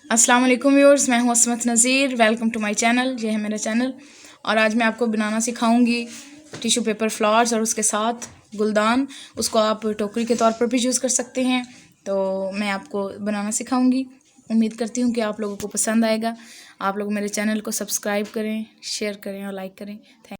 अस्सलाम वालेकुम व्यूअर्स, मैं हूँ Asmat Nazir. Welcome to my channel. ये है मेरा चैनल और आज मैं आपको बनाना सिखाऊंगी टिश्यू पेपर फ्लावर्स और उसके साथ गुलदान। उसको आप टोकरी के तौर पर भी यूज़ कर सकते हैं। तो मैं आपको बनाना सिखाऊंगी। उम्मीद करती हूँ कि आप लोगों को पसंद आएगा। आप लोग मेरे चैनल को सब्सक्राइब करें, शेयर करें और लाइक करें। थैंक